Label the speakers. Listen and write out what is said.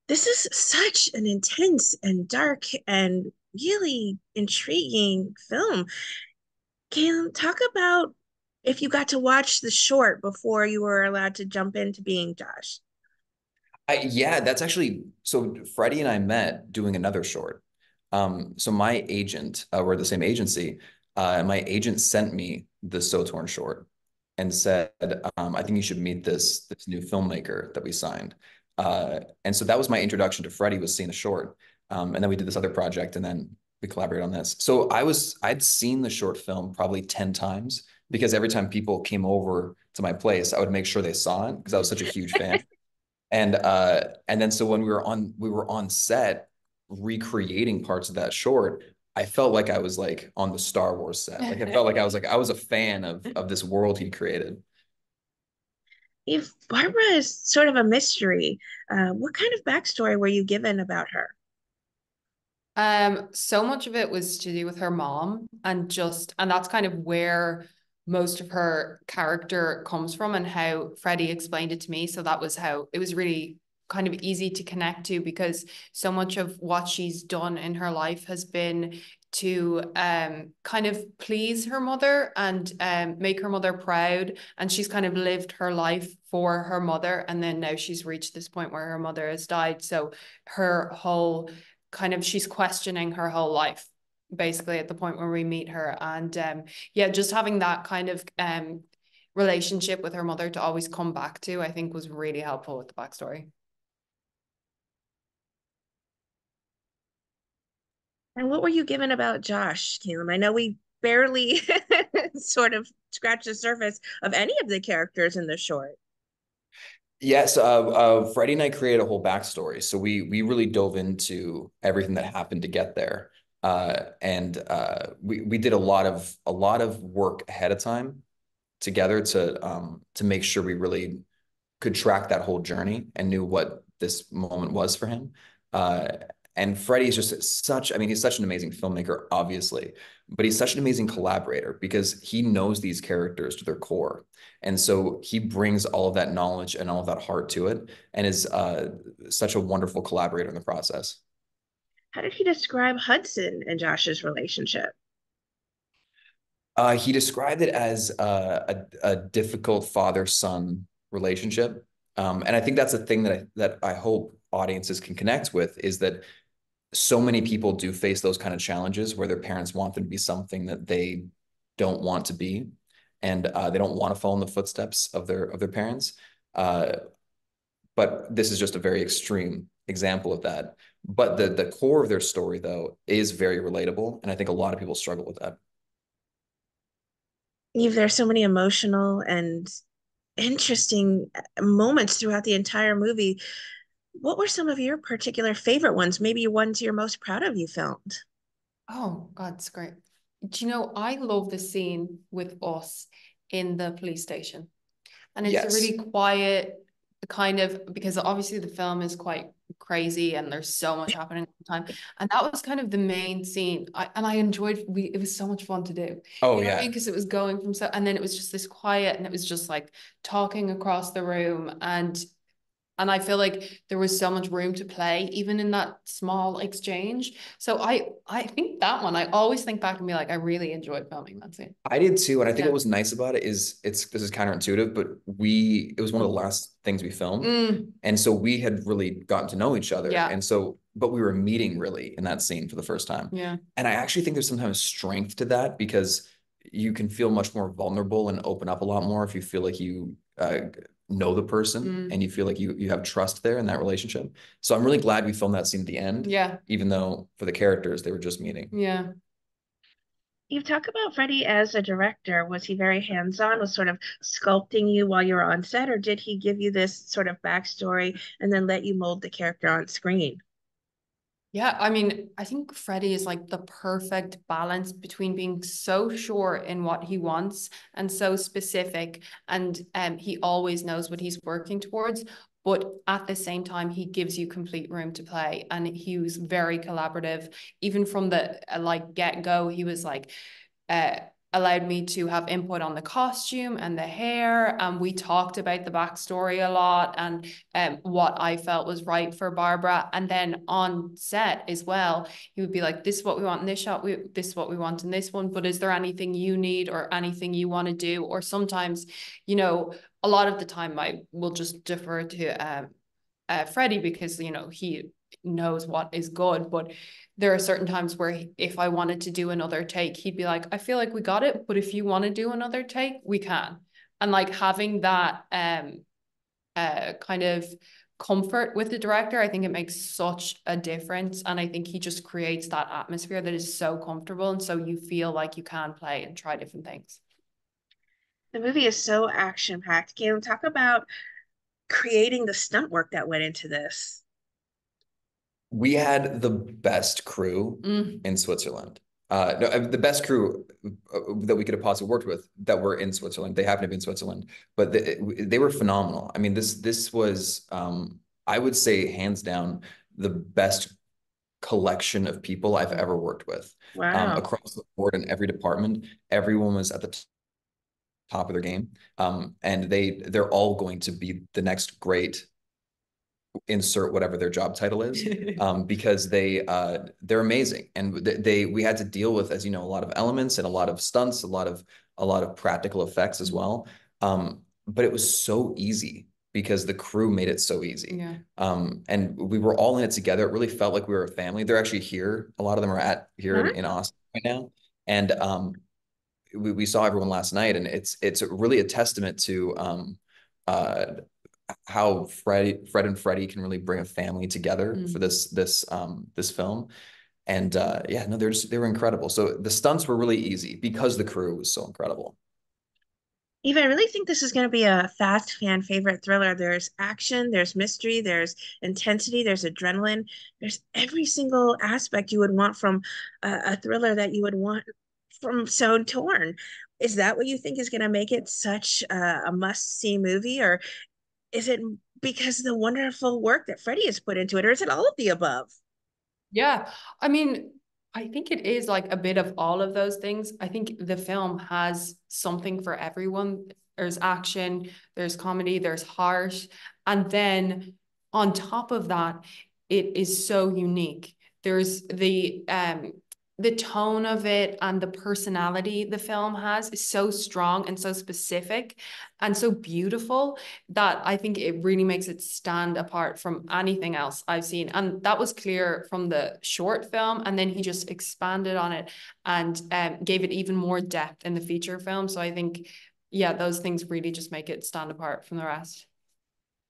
Speaker 1: This is such an intense and dark and really intriguing film. Caleb, talk about if you got to watch the short before you were allowed to jump into being Josh.
Speaker 2: Yeah, that's actually so Freddie and I met doing another short. So my agent, we're at the same agency. My agent sent me the So Torn short and said, I think you should meet this new filmmaker that we signed. And so that was my introduction to Freddie, was seeing the short. And then we did this other project and then we collaborated on this. So I'd seen the short film probably 10 times because every time people came over to my place, I would make sure they saw it because I was such a huge fan. And then so when we were on set recreating parts of that short, I felt like I was like on the Star Wars set. Like I felt like I was a fan of this world he created.
Speaker 1: If Barbara is sort of a mystery, what kind of backstory were you given about her?
Speaker 3: So much of it was to do with her mom and that's kind of where most of her character comes from and how Freddie explained it to me. So that was how it was really kind of easy to connect to because so much of what she's done in her life has been to kind of please her mother and make her mother proud. And she's kind of lived her life for her mother. And then now she's reached this point where her mother has died. So her whole kind of she's questioning her whole life basically at the point where we meet her and yeah, just having that kind of relationship with her mother to always come back to, I think, was really helpful with the backstory.
Speaker 1: And what were you given about Josh, Caleb? I know we barely sort of scratched the surface of any of the characters in the short.
Speaker 2: Yes, Freddie and I created a whole backstory. So we really dove into everything that happened to get there. And we did a lot of work ahead of time together to make sure we really could track that whole journey and knew what this moment was for him. Uh, and Freddie is just such, I mean, he's such an amazing filmmaker, obviously, but he's such an amazing collaborator because he knows these characters to their core. And so he brings all of that knowledge and all of that heart to it and is such a wonderful collaborator in the process.
Speaker 1: How did he describe Hudson and Josh's relationship?
Speaker 2: He described it as a difficult father-son relationship. And I think that's a thing that I hope audiences can connect with is that so many people do face those kind of challenges where their parents want them to be something that they don't want to be, and they don't want to follow in the footsteps of their parents. Uh, but this is just a very extreme example of that. But the core of their story, though, is very relatable, and I think a lot of people struggle with that.
Speaker 1: Eve, there's so many emotional and interesting moments throughout the entire movie. What were some of your particular favorite ones? Maybe ones you're most proud of you filmed?
Speaker 3: Oh God, it's great. Do you know, I love the scene with us in the police station. And it's a
Speaker 2: Yes,
Speaker 3: really quiet kind of, because obviously the film is quite crazy and there's so much happening all the time. And that was kind of the main scene. And I enjoyed, it was so much fun to do.
Speaker 2: oh
Speaker 3: You know what I mean?
Speaker 2: yeah.
Speaker 3: Because it was going from so, and then it was just this quiet and it was just like talking across the room. And I feel like there was so much room to play, even in that small exchange. So I think that one, I always think back and be like, I really enjoyed filming that scene.
Speaker 2: I did too, and I think what
Speaker 3: Yeah.
Speaker 2: was nice about it is this is counterintuitive, but it was one of the last things we filmed,
Speaker 3: Mm,
Speaker 2: and so we had really gotten to know each other,
Speaker 3: yeah.
Speaker 2: and so but we were meeting really in that scene for the first time,
Speaker 3: Yeah.
Speaker 2: and I actually think there's sometimes strength to that because you can feel much more vulnerable and open up a lot more if you feel like you know the person
Speaker 3: Mm,
Speaker 2: and you feel like you have trust there in that relationship. So I'm really glad we filmed that scene at the end,
Speaker 3: yeah.
Speaker 2: even though for the characters they were just meeting.
Speaker 3: Yeah.
Speaker 1: You talk about Freddie as a director. Was he very hands-on, was sort of sculpting you while you were on set, or did he give you this sort of backstory and then let you mold the character on screen?
Speaker 3: Yeah, I mean, I think Freddie is like the perfect balance between being so sure in what he wants and so specific, and he always knows what he's working towards, but at the same time, he gives you complete room to play, and he was very collaborative, even from the like get go. He was like, uh, allowed me to have input on the costume and the hair. And we talked about the backstory a lot and what I felt was right for Barbara. And then on set as well, he would be like, this is what we want in this shot, this is what we want in this one, but is there anything you need or anything you want to do? Or sometimes, you know, a lot of the time I will just defer to Freddie because, you know, he knows what is good, but there are certain times where if I wanted to do another take, he'd be like, I feel like we got it, but if you want to do another take, we can. And like having that kind of comfort with the director, I think it makes such a difference. And I think he just creates that atmosphere that is so comfortable. And so you feel like you can play and try different things.
Speaker 1: The movie is so action-packed. Caleb, talk about creating the stunt work that went into this.
Speaker 2: We had the best crew in Switzerland. No, the best crew that we could have possibly worked with that were in Switzerland. They happen to be in Switzerland, but they were phenomenal. I mean, this was, I would say, hands down, the best collection of people I've ever worked with.
Speaker 1: Wow.
Speaker 2: Across the board in every department. Everyone was at the top of their game, and they're all going to be the next great, insert whatever their job title is, because they're amazing, and we had to deal with, as you know, a lot of elements and a lot of stunts, a lot of practical effects as well. But it was so easy because the crew made it so easy.
Speaker 3: Yeah.
Speaker 2: And we were all in it together. It really felt like we were a family. They're actually here. A lot of them are here in Austin right now, and we saw everyone last night, and it's really a testament to uh how Fred and Freddie can really bring a family together for this film. And yeah, no, they were incredible. So the stunts were really easy because the crew was so incredible.
Speaker 1: Eva, I really think this is going to be a fast fan favorite thriller. There's action, there's mystery, there's intensity, there's adrenaline, there's every single aspect you would want from a thriller that you would want from So Torn. Is that what you think is going to make it such a must-see movie, or is it because of the wonderful work that Freddie has put into it, or is it all of the above?
Speaker 3: Yeah. I mean, I think it is like a bit of all of those things. I think the film has something for everyone. There's action, there's comedy, there's heart. And then on top of that, it is so unique. There's the tone of it and the personality the film has is so strong and so specific and so beautiful that I think it really makes it stand apart from anything else I've seen. And that was clear from the short film. And then he just expanded on it and gave it even more depth in the feature film. So I think, yeah, those things really just make it stand apart from the rest.